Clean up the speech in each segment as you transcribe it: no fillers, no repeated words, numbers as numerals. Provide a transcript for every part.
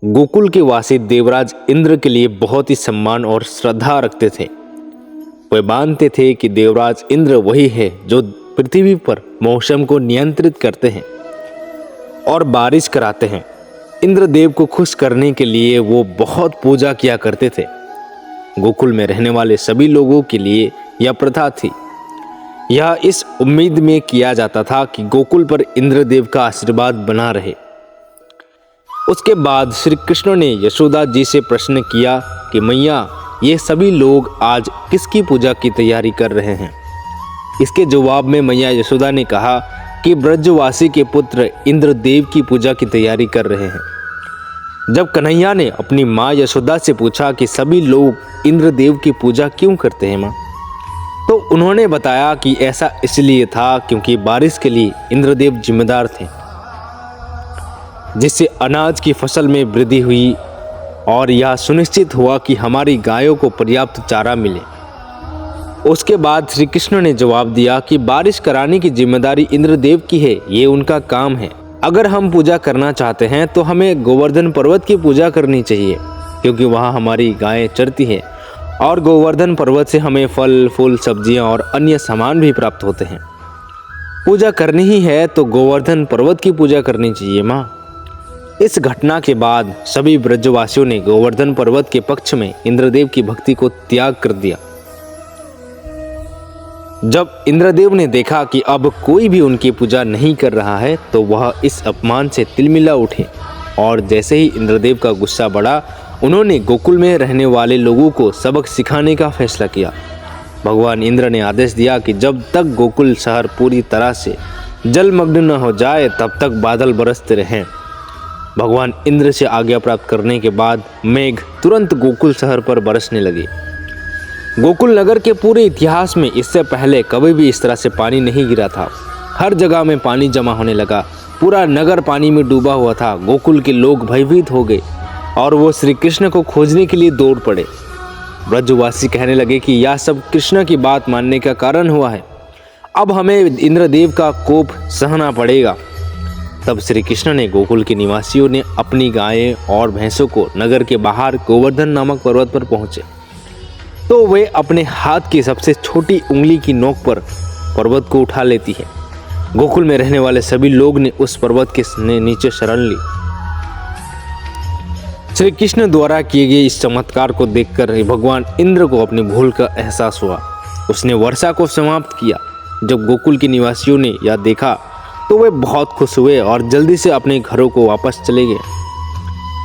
गोकुल के वासी देवराज इंद्र के लिए बहुत ही सम्मान और श्रद्धा रखते थे। वे मानते थे कि देवराज इंद्र वही है जो पृथ्वी पर मौसम को नियंत्रित करते हैं और बारिश कराते हैं। इंद्रदेव को खुश करने के लिए वो बहुत पूजा किया करते थे। गोकुल में रहने वाले सभी लोगों के लिए यह प्रथा थी। यह इस उम्मीद में किया जाता था कि गोकुल पर इंद्रदेव का आशीर्वाद बना रहे। उसके बाद श्री कृष्ण ने यशोदा जी से प्रश्न किया कि मैया, ये सभी लोग आज किसकी पूजा की तैयारी कर रहे हैं? इसके जवाब में मैया यशोदा ने कहा कि ब्रजवासी के पुत्र इंद्रदेव की पूजा की तैयारी कर रहे हैं। जब कन्हैया ने अपनी माँ यशोदा से पूछा कि सभी लोग इंद्रदेव की पूजा क्यों करते हैं माँ, तो उन्होंने बताया कि ऐसा इसलिए था क्योंकि बारिश के लिए इंद्रदेव जिम्मेदार थे, जिससे अनाज की फसल में वृद्धि हुई और यह सुनिश्चित हुआ कि हमारी गायों को पर्याप्त चारा मिले। उसके बाद श्री कृष्ण ने जवाब दिया कि बारिश कराने की जिम्मेदारी इंद्रदेव की है, ये उनका काम है। अगर हम पूजा करना चाहते हैं तो हमें गोवर्धन पर्वत की पूजा करनी चाहिए, क्योंकि वहाँ हमारी गायें चरती हैं और गोवर्धन पर्वत से हमें फल फूल सब्जियाँ और अन्य सामान भी प्राप्त होते हैं। पूजा करनी ही है तो गोवर्धन पर्वत की पूजा करनी चाहिए माँ। इस घटना के बाद सभी ब्रजवासियों ने गोवर्धन पर्वत के पक्ष में इंद्रदेव की भक्ति को त्याग कर दिया। जब इंद्रदेव ने देखा कि अब कोई भी उनकी पूजा नहीं कर रहा है तो वह इस अपमान से तिलमिला उठे और जैसे ही इंद्रदेव का गुस्सा बढ़ा, उन्होंने गोकुल में रहने वाले लोगों को सबक सिखाने का फैसला किया। भगवान इंद्र ने आदेश दिया कि जब तक गोकुल शहर पूरी तरह से जलमग्न न हो जाए तब तक बादल बरसते रहें। भगवान इंद्र से आज्ञा प्राप्त करने के बाद मेघ तुरंत गोकुल शहर पर बरसने लगे। गोकुल नगर के पूरे इतिहास में इससे पहले कभी भी इस तरह से पानी नहीं गिरा था। हर जगह में पानी जमा होने लगा, पूरा नगर पानी में डूबा हुआ था। गोकुल के लोग भयभीत हो गए और वो श्री कृष्ण को खोजने के लिए दौड़ पड़े। ब्रजवासी कहने लगे कि यह सब कृष्ण की बात मानने का कारण हुआ है, अब हमें इंद्रदेव का कोप सहना पड़ेगा। तब श्री कृष्ण ने गोकुल के निवासियों ने अपनी गायें और भैंसों को नगर के बाहर गोवर्धन नामक पर्वत पर पहुंचे तो वे अपने हाथ की सबसे छोटी उंगली की नोक पर पर्वत को उठा लेती है। गोकुल में रहने वाले सभी लोग ने उस पर्वत के नीचे शरण ली। श्री कृष्ण द्वारा किए गए इस चमत्कार को देखकर भगवान इंद्र को अपनी भूल का एहसास हुआ। उसने वर्षा को समाप्त किया। जब गोकुल के निवासियों ने यह देखा तो वे बहुत खुश हुए और जल्दी से अपने घरों को वापस चले गए।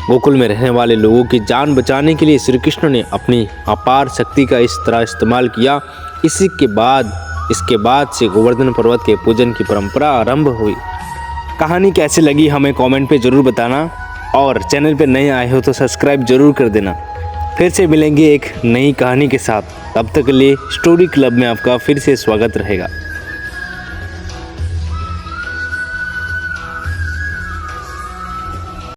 गोकुल में रहने वाले लोगों की जान बचाने के लिए श्री कृष्ण ने अपनी अपार शक्ति का इस तरह इस्तेमाल किया। इसके बाद से गोवर्धन पर्वत के पूजन की परंपरा आरंभ हुई। कहानी कैसी लगी हमें कमेंट पे ज़रूर बताना और चैनल पे नए आए हो तो सब्सक्राइब जरूर कर देना। फिर से मिलेंगे एक नई कहानी के साथ। तब तक के लिए स्टोरी क्लब में आपका फिर से स्वागत रहेगा।